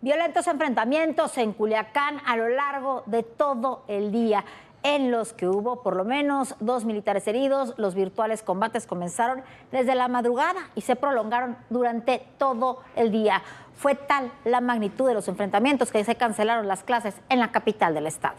Violentos enfrentamientos en Culiacán a lo largo de todo el día, en los que hubo por lo menos 2 militares heridos. Los virtuales combates comenzaron desde la madrugada y se prolongaron durante todo el día. Fue tal la magnitud de los enfrentamientos que se cancelaron las clases en la capital del estado.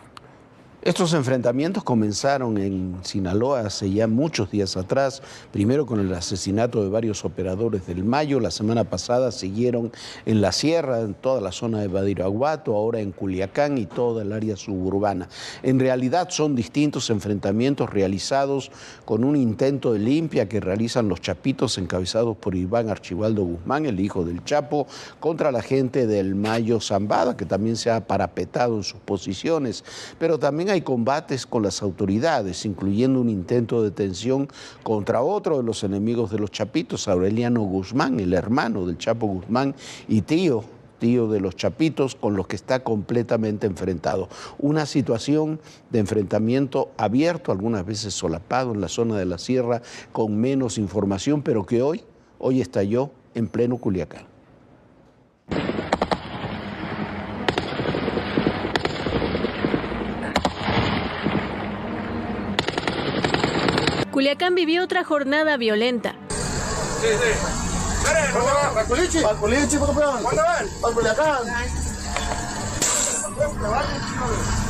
Estos enfrentamientos comenzaron en Sinaloa hace ya muchos días atrás, primero con el asesinato de varios operadores del Mayo, la semana pasada siguieron en la sierra, en toda la zona de Badiraguato, ahora en Culiacán y toda el área suburbana. En realidad son distintos enfrentamientos realizados con un intento de limpia que realizan los chapitos encabezados por Iván Archibaldo Guzmán, el hijo del Chapo, contra la gente del Mayo Zambada, que también se ha parapetado en sus posiciones, pero también hay combates con las autoridades, incluyendo un intento de detención contra otro de los enemigos de los chapitos, Aureliano Guzmán, el hermano del Chapo Guzmán y tío de los chapitos, con los que está completamente enfrentado. Una situación de enfrentamiento abierto, algunas veces solapado en la zona de la sierra, con menos información, pero que hoy estalló en pleno Culiacán. Culiacán vivió otra jornada violenta. Sí. ¿Para Culichi? ¿Para Culichi, ¿cuándo van? ¿Para Culiacán?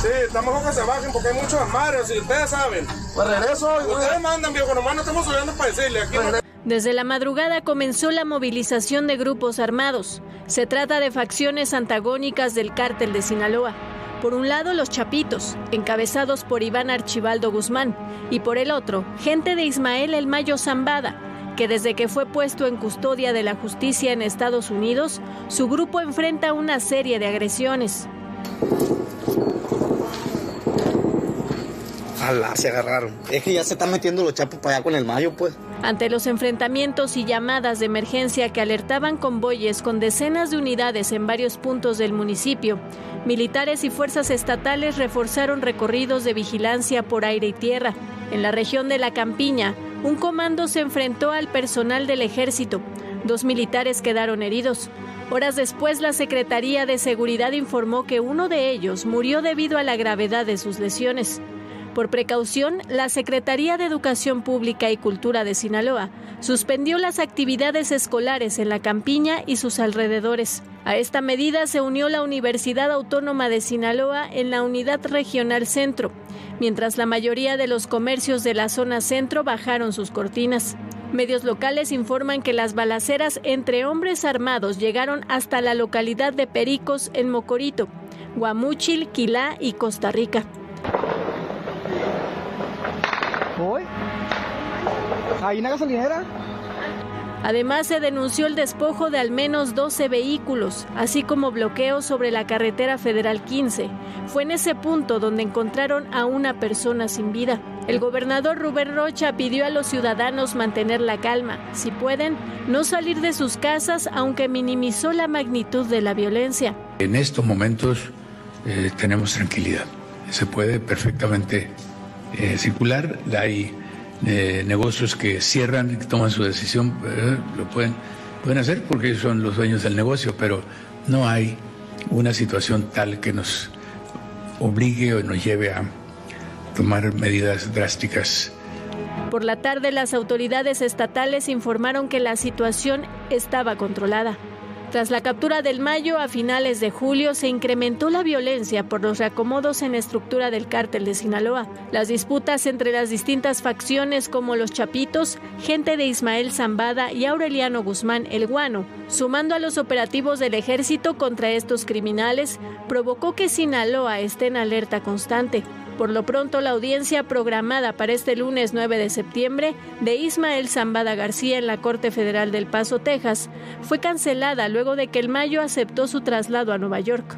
Sí, estamos con que se bajen porque hay muchos amarres y ustedes saben. ¿Para regreso? Ustedes mandan, viejo, nomás no estamos subiendo para decirle. Aquí no... Desde la madrugada comenzó la movilización de grupos armados. Se trata de facciones antagónicas del cártel de Sinaloa. Por un lado, los chapitos, encabezados por Iván Archibaldo Guzmán, y por el otro, gente de Ismael El Mayo Zambada, que desde que fue puesto en custodia de la justicia en Estados Unidos, su grupo enfrenta una serie de agresiones. Alá, se agarraron. Es que ya se están metiendo los chapos para allá con el Mayo, pues. Ante los enfrentamientos y llamadas de emergencia que alertaban convoyes con decenas de unidades en varios puntos del municipio, militares y fuerzas estatales reforzaron recorridos de vigilancia por aire y tierra. En la región de La Campiña, un comando se enfrentó al personal del ejército. 2 militares quedaron heridos. Horas después, la Secretaría de Seguridad informó que uno de ellos murió debido a la gravedad de sus lesiones. Por precaución, la Secretaría de Educación Pública y Cultura de Sinaloa suspendió las actividades escolares en La Campiña y sus alrededores. A esta medida se unió la Universidad Autónoma de Sinaloa en la Unidad Regional Centro, mientras la mayoría de los comercios de la zona centro bajaron sus cortinas. Medios locales informan que las balaceras entre hombres armados llegaron hasta la localidad de Pericos en Mocorito, Guamúchil, Quilá y Costa Rica. ¿Hoy? ¿Hay una gasolinera? Además, se denunció el despojo de al menos 12 vehículos, así como bloqueos sobre la carretera federal 15. Fue en ese punto donde encontraron a una persona sin vida. El gobernador Rubén Rocha pidió a los ciudadanos mantener la calma, si pueden, no salir de sus casas, aunque minimizó la magnitud de la violencia. En estos momentos tenemos tranquilidad. Se puede perfectamente circular, hay negocios que cierran y que toman su decisión, lo pueden hacer porque son los dueños del negocio, pero no hay una situación tal que nos obligue o nos lleve a tomar medidas drásticas. Por la tarde, las autoridades estatales informaron que la situación estaba controlada. Tras la captura del Mayo, a finales de julio, se incrementó la violencia por los reacomodos en estructura del cártel de Sinaloa. Las disputas entre las distintas facciones como los Chapitos, gente de Ismael Zambada y Aureliano Guzmán El Guano, sumando a los operativos del ejército contra estos criminales, provocó que Sinaloa esté en alerta constante. Por lo pronto, la audiencia programada para este lunes 9 de septiembre de Ismael Zambada García en la Corte Federal del Paso, Texas, fue cancelada luego de que el Mayo aceptó su traslado a Nueva York.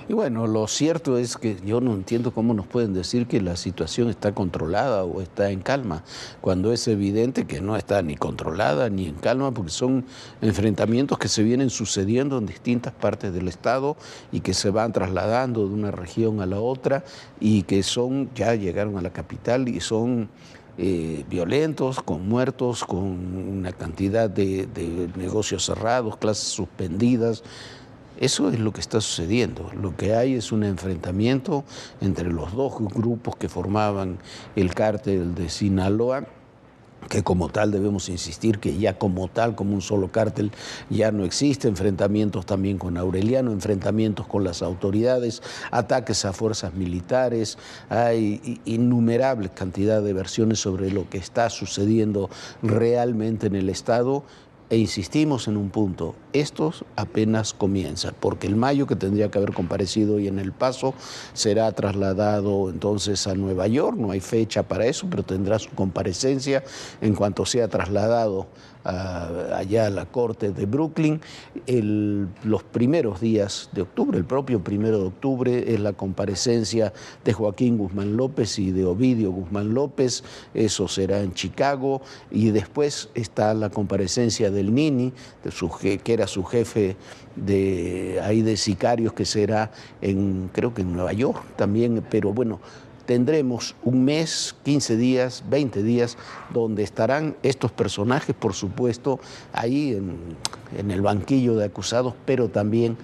Y bueno, lo cierto es que yo no entiendo cómo nos pueden decir que la situación está controlada o está en calma, cuando es evidente que no está ni controlada ni en calma, porque son enfrentamientos que se vienen sucediendo en distintas partes del estado y que se van trasladando de una región a la otra y que ya llegaron a la capital y son violentos, con muertos, con una cantidad de negocios cerrados, clases suspendidas. Eso es lo que está sucediendo. Lo que hay es un enfrentamiento entre los dos grupos que formaban el cártel de Sinaloa, que como tal debemos insistir que ya como tal, como un solo cártel, ya no existe. Enfrentamientos también con Aureliano, enfrentamientos con las autoridades, ataques a fuerzas militares. Hay innumerables cantidad de versiones sobre lo que está sucediendo realmente en el Estado. E insistimos en un punto, esto apenas comienza, porque el Mayo, que tendría que haber comparecido hoy en El Paso, será trasladado entonces a Nueva York. No hay fecha para eso, pero tendrá su comparecencia en cuanto sea trasladado allá a la corte de Brooklyn. Los primeros días de octubre, el propio 1 de octubre, es la comparecencia de Joaquín Guzmán López y de Ovidio Guzmán López. Eso será en Chicago, y después está la comparecencia del Nini, que era su jefe de sicarios, que será creo que en Nueva York también. Pero bueno, tendremos un mes, 15 días, 20 días, donde estarán estos personajes, por supuesto, ahí en el banquillo de acusados, pero también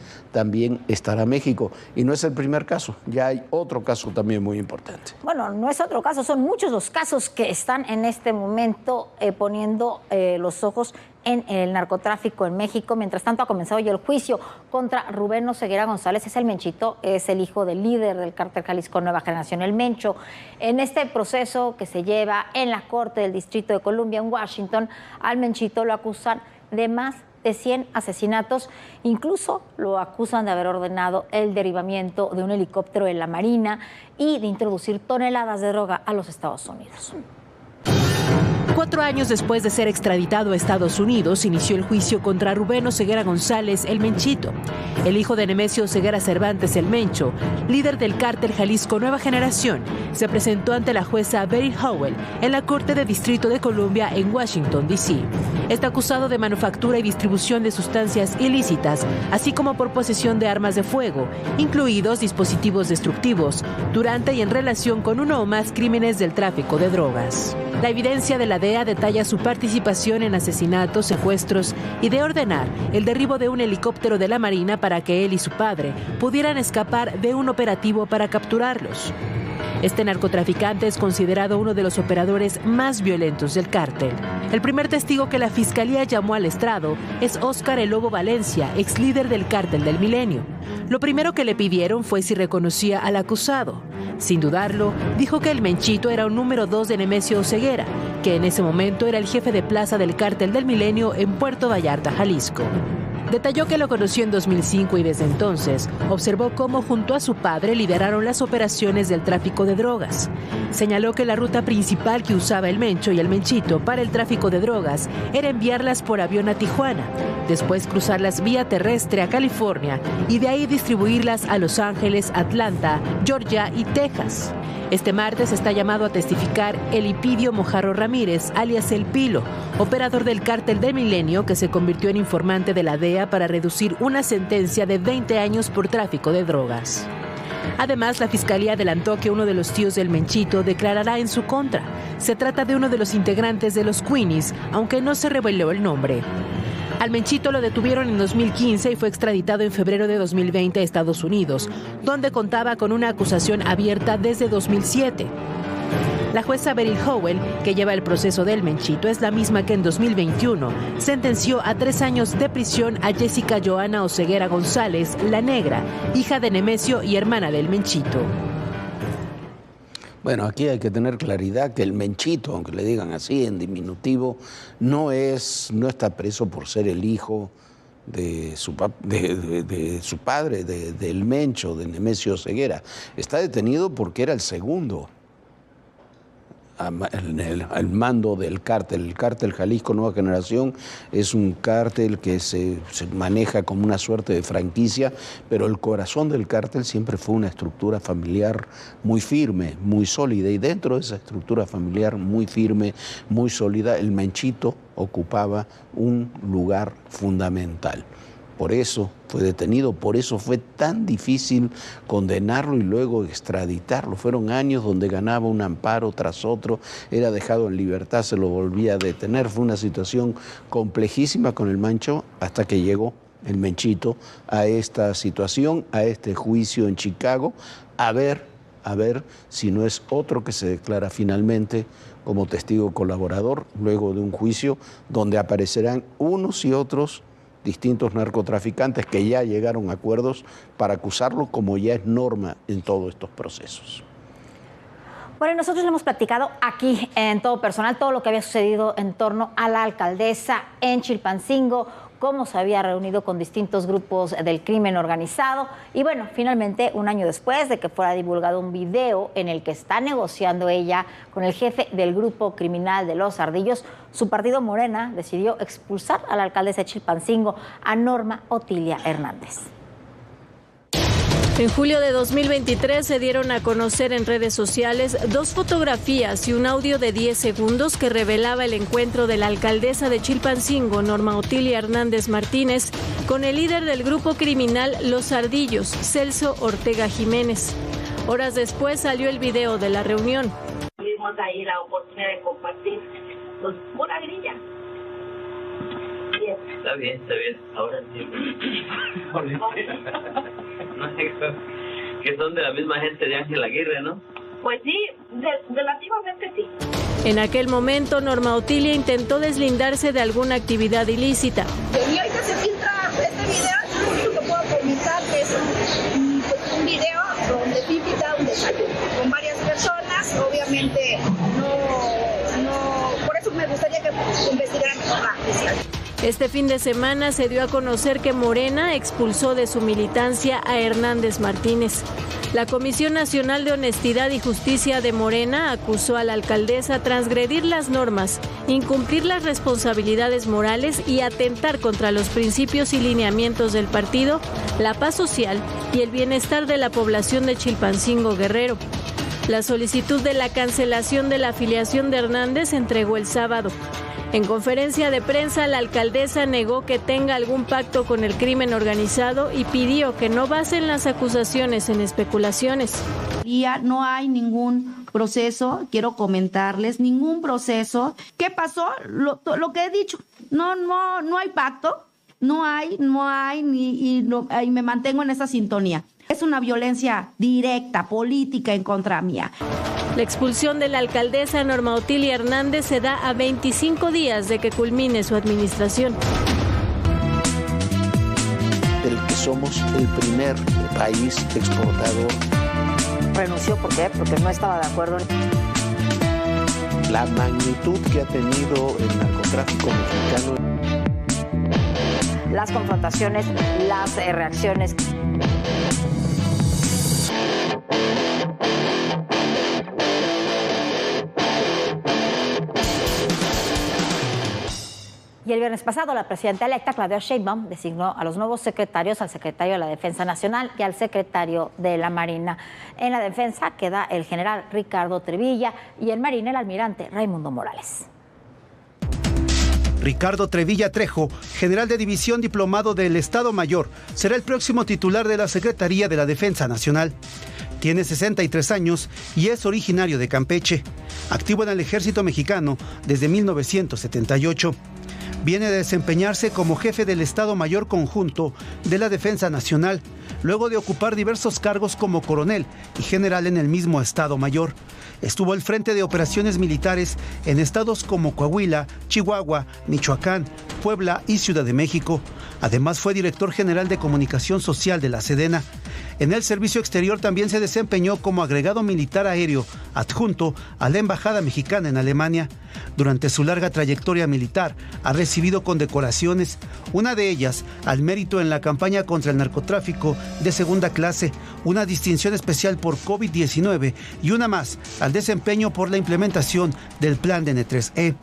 estará México. Y no es el primer caso, ya hay otro caso también muy importante. Bueno, no es otro caso, son muchos los casos que están en este momento poniendo los ojos en el narcotráfico en México. Mientras tanto, ha comenzado ya el juicio contra Rubén Oseguera González. Es el Menchito, es el hijo del líder del cártel Jalisco Nueva Generación, el Mencho. En este proceso que se lleva en la Corte del Distrito de Columbia en Washington, al Menchito lo acusan de más de 100 asesinatos. Incluso lo acusan de haber ordenado el derribamiento de un helicóptero de la Marina y de introducir toneladas de droga a los Estados Unidos. 4 años después de ser extraditado a Estados Unidos, inició el juicio contra Rubén Oseguera González, el Menchito, el hijo de Nemesio Oseguera Cervantes, el Mencho, líder del cártel Jalisco Nueva Generación. Se presentó ante la jueza Beryl Howell en la Corte de Distrito de Columbia en Washington, D.C. Está acusado de manufactura y distribución de sustancias ilícitas, así como por posesión de armas de fuego, incluidos dispositivos destructivos, durante y en relación con uno o más crímenes del tráfico de drogas. La evidencia de la DEA detalla su participación en asesinatos, secuestros y de ordenar el derribo de un helicóptero de la Marina para que él y su padre pudieran escapar de un operativo para capturarlos. Este narcotraficante es considerado uno de los operadores más violentos del cártel. El primer testigo que la fiscalía llamó al estrado es Óscar El Lobo Valencia, ex líder del cártel del Milenio. Lo primero que le pidieron fue si reconocía al acusado. Sin dudarlo, dijo que el Menchito era un número 2 de Nemesio Oseguera, que en ese momento era el jefe de plaza del cártel del Milenio en Puerto Vallarta, Jalisco. Detalló que lo conoció en 2005 y desde entonces observó cómo junto a su padre lideraron las operaciones del tráfico de drogas. Señaló que la ruta principal que usaba el Mencho y el Menchito para el tráfico de drogas era enviarlas por avión a Tijuana, después cruzarlas vía terrestre a California y de ahí distribuirlas a Los Ángeles, Atlanta, Georgia y Texas. Este martes está llamado a testificar Elipidio Mojarro Ramírez, alias El Pilo, operador del cártel del Milenio que se convirtió en informante de la DEA para reducir una sentencia de 20 años por tráfico de drogas. Además, la fiscalía adelantó que uno de los tíos del Menchito declarará en su contra. Se trata de uno de los integrantes de los Queenies, aunque no se reveló el nombre. Al Menchito lo detuvieron en 2015 y fue extraditado en febrero de 2020 a Estados Unidos, donde contaba con una acusación abierta desde 2007. La jueza Beryl Howell, que lleva el proceso del Menchito, es la misma que en 2021 sentenció a 3 años de prisión a Jessica Joana Oseguera González, la Negra, hija de Nemesio y hermana del Menchito. Bueno, aquí hay que tener claridad que el Menchito, aunque le digan así en diminutivo, no está preso por ser el hijo de su padre, del Mencho, de Nemesio Oseguera. Está detenido porque era el segundo al mando del cártel. El cártel Jalisco Nueva Generación es un cártel que se maneja como una suerte de franquicia, pero el corazón del cártel siempre fue una estructura familiar muy firme, muy sólida, y dentro de esa estructura familiar muy firme, muy sólida, el Menchito ocupaba un lugar fundamental. Por eso fue detenido, por eso fue tan difícil condenarlo y luego extraditarlo. Fueron años donde ganaba un amparo tras otro, era dejado en libertad, se lo volvía a detener. Fue una situación complejísima con el Mencho hasta que llegó el Menchito a esta situación, a este juicio en Chicago, a ver si no es otro que se declara finalmente como testigo colaborador, luego de un juicio donde aparecerán unos y otros distintos narcotraficantes que ya llegaron a acuerdos para acusarlo, como ya es norma en todos estos procesos. Bueno, nosotros le hemos platicado aquí en Todo Personal todo lo que había sucedido en torno a la alcaldesa en Chilpancingo, cómo se había reunido con distintos grupos del crimen organizado y bueno, finalmente un año después de que fuera divulgado un video en el que está negociando ella con el jefe del grupo criminal de Los Ardillos, su partido Morena decidió expulsar a la alcaldesa de Chilpancingo, a Norma Otilia Hernández. En julio de 2023 se dieron a conocer en redes sociales 2 fotografías y un audio de 10 segundos que revelaba el encuentro de la alcaldesa de Chilpancingo, Norma Otilia Hernández Martínez, con el líder del grupo criminal Los Ardillos, Celso Ortega Jiménez. Horas después salió el video de la reunión. Tuvimos ahí la oportunidad de compartir pues, pura grilla. Está bien, ahora entiendo. Que son de la misma gente de Ángel Aguirre, ¿no? Pues sí, relativamente sí. En aquel momento, Norma Otilia intentó deslindarse de alguna actividad ilícita. Y ahorita se filtra este video, lo único que puedo comentar que es un video donde fui invitada a un desayuno con varias personas. Obviamente no, por eso me gustaría que investigaran con la fiscalía. Este fin de semana se dio a conocer que Morena expulsó de su militancia a Hernández Martínez. La Comisión Nacional de Honestidad y Justicia de Morena acusó a la alcaldesa transgredir las normas, incumplir las responsabilidades morales y atentar contra los principios y lineamientos del partido, la paz social y el bienestar de la población de Chilpancingo Guerrero. La solicitud de la cancelación de la afiliación de Hernández se entregó el sábado. En conferencia de prensa, la alcaldesa negó que tenga algún pacto con el crimen organizado y pidió que no basen las acusaciones en especulaciones. No hay ningún proceso, quiero comentarles, ningún proceso. ¿Qué pasó? Lo que he dicho, no hay pacto, y me mantengo en esa sintonía. Es una violencia directa, política en contra mía. La expulsión de la alcaldesa Norma Otilia Hernández se da a 25 días de que culmine su administración. Del que somos el primer país exportador. Renunció, ¿por qué? Porque no estaba de acuerdo. La magnitud que ha tenido el narcotráfico mexicano. Las confrontaciones, las reacciones. Y el viernes pasado, la presidenta electa, Claudia Sheinbaum, designó a los nuevos secretarios, al secretario de la Defensa Nacional y al secretario de la Marina. En la Defensa queda el general Ricardo Trevilla y en Marina el almirante Raimundo Morales. Ricardo Trevilla Trejo, general de división diplomado del Estado Mayor, será el próximo titular de la Secretaría de la Defensa Nacional. Tiene 63 años y es originario de Campeche, activo en el Ejército Mexicano desde 1978. Viene a desempeñarse como jefe del Estado Mayor Conjunto de la Defensa Nacional, luego de ocupar diversos cargos como coronel y general en el mismo Estado Mayor. Estuvo al frente de operaciones militares en estados como Coahuila, Chihuahua, Michoacán, Puebla y Ciudad de México. Además, fue director general de Comunicación Social de la Sedena. En el servicio exterior también se desempeñó como agregado militar aéreo adjunto a la Embajada Mexicana en Alemania. Durante su larga trayectoria militar ha recibido condecoraciones, una de ellas al mérito en la campaña contra el narcotráfico de segunda clase, una distinción especial por COVID-19 y una más al desempeño por la implementación del plan DN3E.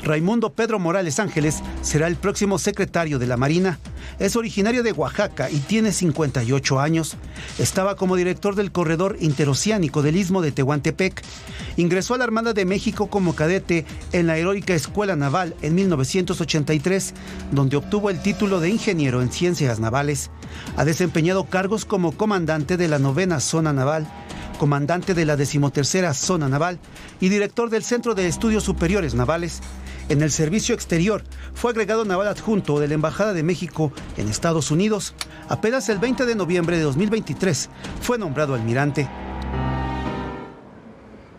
Raimundo Pedro Morales Ángeles será el próximo secretario de la Marina. Es originario de Oaxaca y tiene 58 años. Estaba como director del corredor interoceánico del Istmo de Tehuantepec. Ingresó a la Armada de México como cadete en la Heroica Escuela Naval en 1983, donde obtuvo el título de ingeniero en ciencias navales. Ha desempeñado cargos como comandante de la 9ª Zona Naval, comandante de la 13ª Zona Naval y director del Centro de Estudios Superiores Navales. En el servicio exterior fue agregado naval adjunto de la Embajada de México en Estados Unidos. Apenas el 20 de noviembre de 2023 fue nombrado almirante.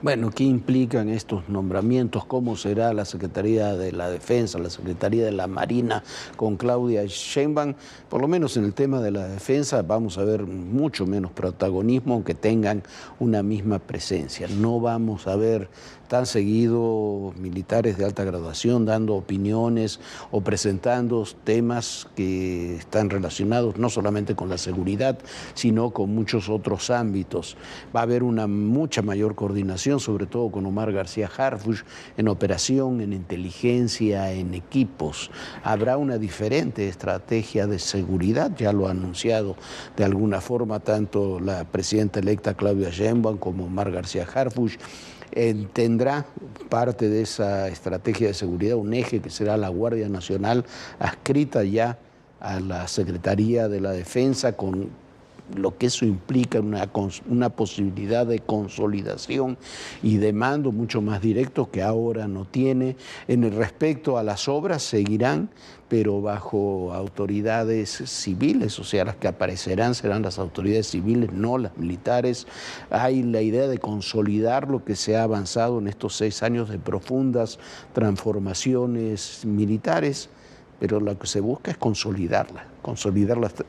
Bueno, ¿qué implican estos nombramientos? ¿Cómo será la Secretaría de la Defensa, la Secretaría de la Marina con Claudia Sheinbaum? Por lo menos en el tema de la defensa vamos a ver mucho menos protagonismo, aunque tengan una misma presencia. No vamos a ver tan seguido militares de alta graduación dando opiniones o presentando temas que están relacionados no solamente con la seguridad, sino con muchos otros ámbitos. Va a haber una mucha mayor coordinación, sobre todo con Omar García Harfuch, en operación, en inteligencia, en equipos. Habrá una diferente estrategia de seguridad, ya lo ha anunciado de alguna forma tanto la presidenta electa Claudia Sheinbaum como Omar García Harfuch. Tendrá parte de esa estrategia de seguridad un eje que será la Guardia Nacional, adscrita ya a la Secretaría de la Defensa, con lo que eso implica, una posibilidad de consolidación y de mando mucho más directo que ahora no tiene. En el respecto a las obras seguirán, pero bajo autoridades civiles, o sea, las que aparecerán serán las autoridades civiles, no las militares. Hay la idea de consolidar lo que se ha avanzado en estos 6 años de profundas transformaciones militares, pero lo que se busca es consolidar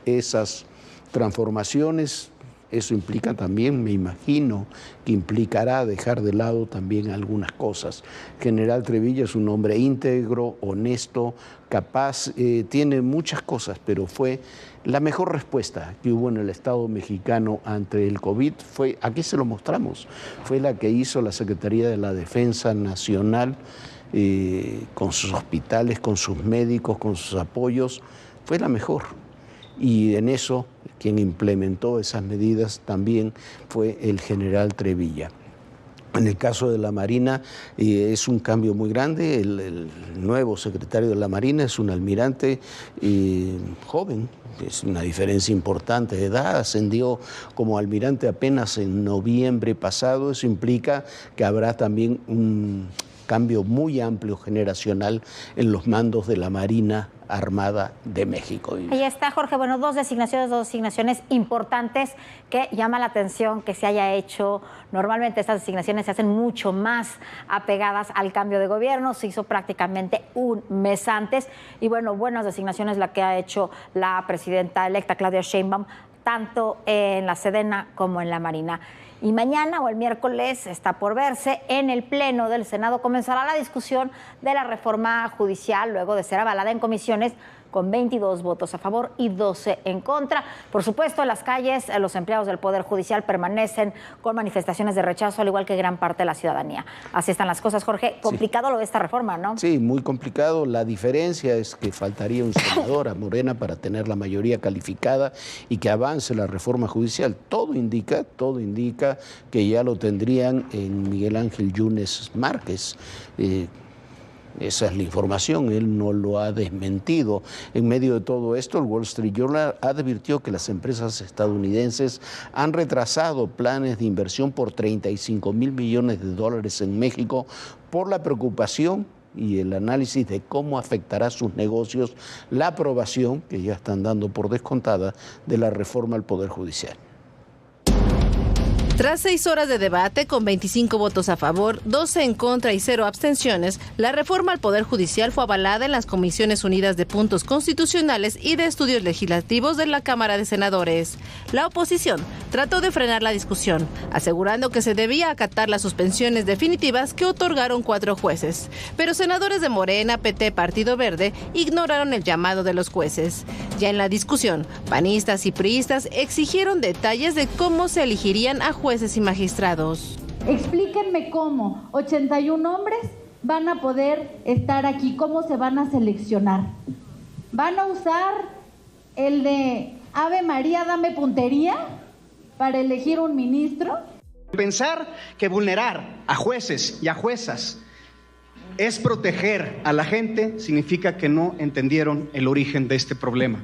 esas transformaciones. Eso implica también, me imagino, que implicará dejar de lado también algunas cosas. General Trevilla es un hombre íntegro, honesto, capaz, tiene muchas cosas, pero fue la mejor respuesta que hubo en el Estado mexicano ante el COVID. Aquí se lo mostramos, fue la que hizo la Secretaría de la Defensa Nacional, con sus hospitales, con sus médicos, con sus apoyos, fue la mejor. Y en eso, quien implementó esas medidas también fue el general Trevilla. En el caso de la Marina es un cambio muy grande. El nuevo secretario de la Marina es un almirante joven, es una diferencia importante de edad, ascendió como almirante apenas en noviembre pasado. Eso implica que habrá también un cambio muy amplio generacional en los mandos de la Marina Armada de México. Ahí está, Jorge. Bueno, dos designaciones importantes que llama la atención que se haya hecho. Normalmente estas designaciones se hacen mucho más apegadas al cambio de gobierno. Se hizo prácticamente un mes antes. Y bueno, buenas designaciones la que ha hecho la presidenta electa Claudia Sheinbaum, tanto en la Sedena como en la Marina. Y mañana o el miércoles, está por verse, en el Pleno del Senado comenzará la discusión de la reforma judicial, luego de ser avalada en comisiones con 22 votos a favor y 12 en contra. Por supuesto, en las calles, los empleados del Poder Judicial permanecen con manifestaciones de rechazo, al igual que gran parte de la ciudadanía. Así están las cosas, Jorge. Complicado lo de esta reforma, ¿no? Sí, muy complicado. La diferencia es que faltaría un senador a Morena para tener la mayoría calificada y que avance la reforma judicial. Todo indica que ya lo tendrían en Miguel Ángel Yunes Márquez. Esa es la información, él no lo ha desmentido. En medio de todo esto, el Wall Street Journal advirtió que las empresas estadounidenses han retrasado planes de inversión por $35 mil millones en México por la preocupación y el análisis de cómo afectará sus negocios la aprobación, que ya están dando por descontada, de la reforma al Poder Judicial. Tras 6 horas de debate, con 25 votos a favor, 12 en contra y 0 abstenciones, la reforma al Poder Judicial fue avalada en las Comisiones Unidas de Puntos Constitucionales y de Estudios Legislativos de la Cámara de Senadores. La oposición trató de frenar la discusión, asegurando que se debía acatar las suspensiones definitivas que otorgaron 4 jueces. Pero senadores de Morena, PT, Partido Verde ignoraron el llamado de los jueces. Ya en la discusión, panistas y priistas exigieron detalles de cómo se elegirían a jueces y magistrados. Explíquenme cómo 81 hombres van a poder estar aquí, cómo se van a seleccionar. ¿Van a usar el de Ave María, dame puntería para elegir un ministro. Pensar que vulnerar a jueces y a juezas es proteger a la gente significa que no entendieron el origen de este problema.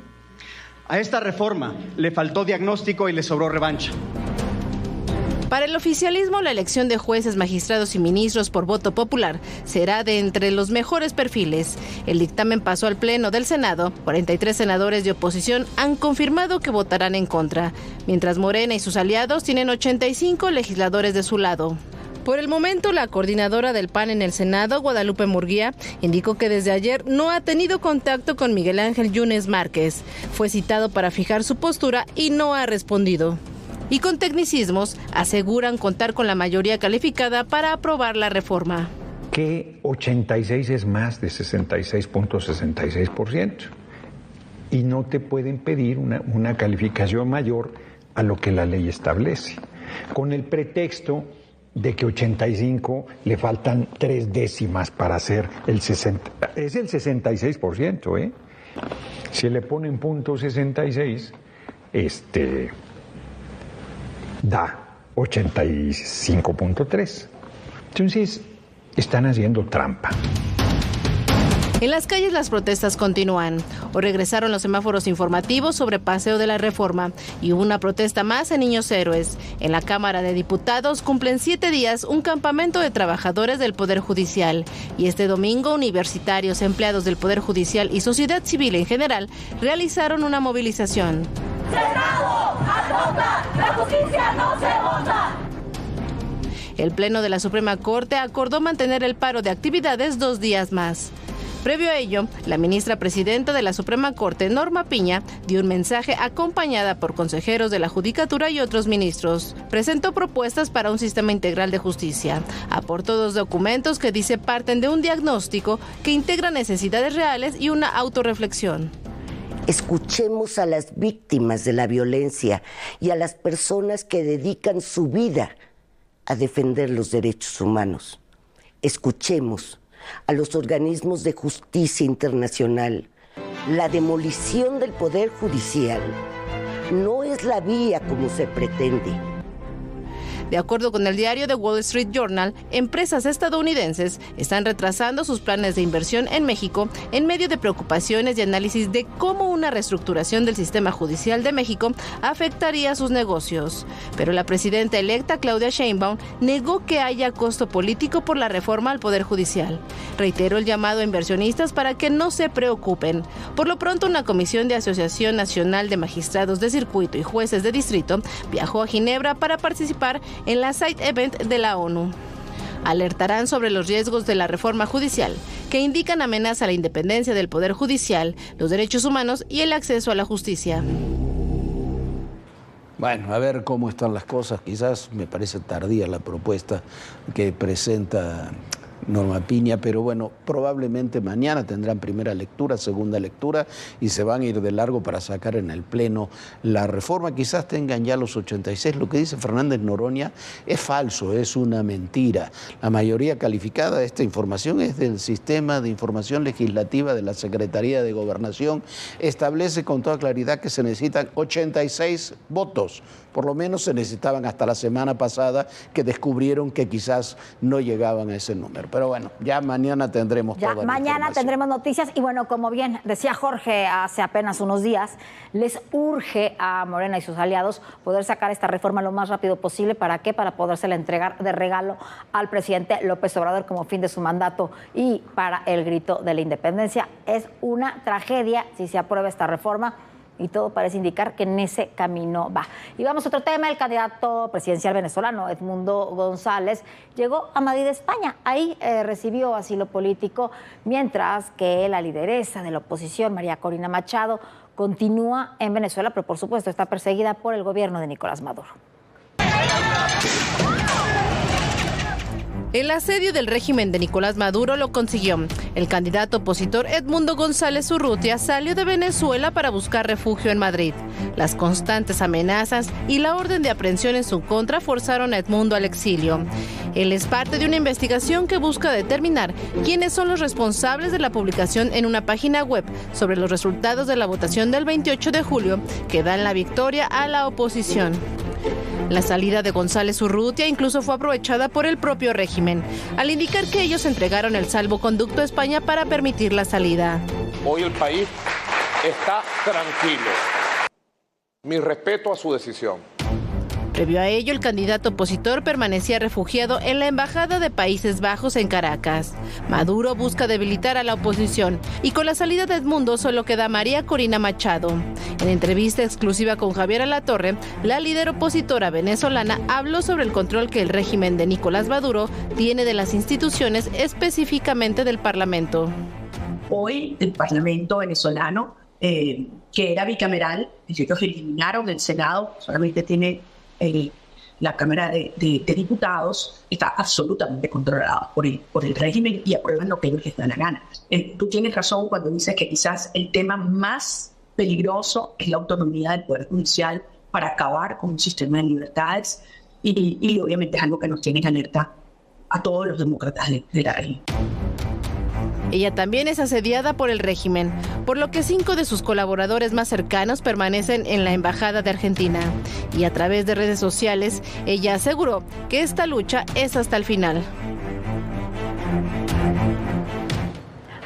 A esta reforma le faltó diagnóstico y le sobró revancha. Para el oficialismo, la elección de jueces, magistrados y ministros por voto popular será de entre los mejores perfiles. El dictamen pasó al Pleno del Senado. 43 senadores de oposición han confirmado que votarán en contra, mientras Morena y sus aliados tienen 85 legisladores de su lado. Por el momento, la coordinadora del PAN en el Senado, Guadalupe Murguía, indicó que desde ayer no ha tenido contacto con Miguel Ángel Yunes Márquez. Fue citado para fijar su postura y no ha respondido. Y con tecnicismos, aseguran contar con la mayoría calificada para aprobar la reforma. Que 86 es más de 66.66%. Y no te pueden pedir una calificación mayor a lo que la ley establece. Con el pretexto de que 85 le faltan 3 décimas para hacer el 60. Es el 66%, ¿eh? Si le ponen .66, da 85.3. Entonces, están haciendo trampa. En las calles las protestas continúan. Hoy regresaron los semáforos informativos sobre paseo de la reforma y hubo una protesta más en Niños Héroes. En la Cámara de Diputados cumplen 7 días un campamento de trabajadores del Poder Judicial. Y este domingo, universitarios, empleados del Poder Judicial y sociedad civil en general realizaron una movilización. ¡Senado! ¡Agota! ¡La justicia no se vota! El Pleno de la Suprema Corte acordó mantener el paro de actividades 2 días más. Previo a ello, la ministra presidenta de la Suprema Corte, Norma Piña, dio un mensaje acompañada por consejeros de la Judicatura y otros ministros. Presentó propuestas para un sistema integral de justicia. Aportó 2 documentos que dice parten de un diagnóstico que integra necesidades reales y una autorreflexión. Escuchemos a las víctimas de la violencia y a las personas que dedican su vida a defender los derechos humanos. Escuchemos a los organismos de justicia internacional. La demolición del Poder Judicial no es la vía como se pretende. De acuerdo con el diario The Wall Street Journal, empresas estadounidenses están retrasando sus planes de inversión en México en medio de preocupaciones y análisis de cómo una reestructuración del sistema judicial de México afectaría sus negocios. Pero la presidenta electa, Claudia Sheinbaum, negó que haya costo político por la reforma al Poder Judicial. Reiteró el llamado a inversionistas para que no se preocupen. Por lo pronto, una comisión de Asociación Nacional de Magistrados de Circuito y Jueces de Distrito viajó a Ginebra para participar en la Side Event de la ONU. Alertarán sobre los riesgos de la reforma judicial, que indican amenaza a la independencia del Poder Judicial, los derechos humanos y el acceso a la justicia. Bueno, a ver cómo están las cosas. Quizás me parece tardía la propuesta que presenta Norma Piña, pero bueno, probablemente mañana tendrán primera lectura, segunda lectura y se van a ir de largo para sacar en el Pleno la reforma. Quizás tengan ya los 86. Lo que dice Fernández Noroña es falso, es una mentira. La mayoría calificada de esta información es del Sistema de Información Legislativa de la Secretaría de Gobernación. Establece con toda claridad que se necesitan 86 votos. Por lo menos se necesitaban hasta la semana pasada, que descubrieron que quizás no llegaban a ese número. Pero bueno, ya mañana tendremos toda la información. Mañana tendremos noticias y bueno, como bien decía Jorge hace apenas unos días, les urge a Morena y sus aliados poder sacar esta reforma lo más rápido posible. ¿Para qué? Para podérsela entregar de regalo al presidente López Obrador como fin de su mandato y para el grito de la independencia. Es una tragedia si se aprueba esta reforma. Y todo parece indicar que en ese camino va. Y vamos a otro tema. El candidato presidencial venezolano, Edmundo González, llegó a Madrid, España. Ahí recibió asilo político, mientras que la lideresa de la oposición, María Corina Machado, continúa en Venezuela, pero por supuesto está perseguida por el gobierno de Nicolás Maduro. El asedio del régimen de Nicolás Maduro lo consiguió. El candidato opositor Edmundo González Urrutia salió de Venezuela para buscar refugio en Madrid. Las constantes amenazas y la orden de aprehensión en su contra forzaron a Edmundo al exilio. Él es parte de una investigación que busca determinar quiénes son los responsables de la publicación en una página web sobre los resultados de la votación del 28 de julio que dan la victoria a la oposición. La salida de González Urrutia incluso fue aprovechada por el propio régimen, al indicar que ellos entregaron el salvoconducto a España para permitir la salida. Hoy el país está tranquilo. Mi respeto a su decisión. Previo a ello, el candidato opositor permanecía refugiado en la Embajada de Países Bajos en Caracas. Maduro busca debilitar a la oposición y con la salida de Edmundo solo queda María Corina Machado. En entrevista exclusiva con Javier Alatorre, la líder opositora venezolana habló sobre el control que el régimen de Nicolás Maduro tiene de las instituciones, específicamente del Parlamento. Hoy el Parlamento venezolano, que era bicameral, ellos eliminaron el Senado, solamente tiene la Cámara de Diputados, está absolutamente controlada por el régimen y aprueban lo que ellos les da la gana. Tú tienes razón cuando dices que quizás el tema más peligroso es la autonomía del Poder Judicial para acabar con un sistema de libertades y obviamente es algo que nos tiene en alerta a todos los demócratas de la región. Ella también es asediada por el régimen, por lo que 5 de sus colaboradores más cercanos permanecen en la Embajada de Argentina. Y a través de redes sociales, ella aseguró que esta lucha es hasta el final.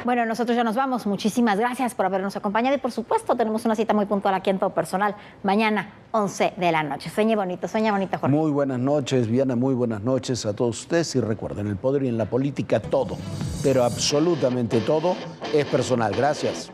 Bueno, nosotros ya nos vamos. Muchísimas gracias por habernos acompañado y, por supuesto, tenemos una cita muy puntual aquí en Todo Personal mañana, 11 de la noche. Sueña bonito, Jorge. Muy buenas noches, Viana, muy buenas noches a todos ustedes. Y recuerden, el poder y en la política todo, pero absolutamente todo es personal. Gracias.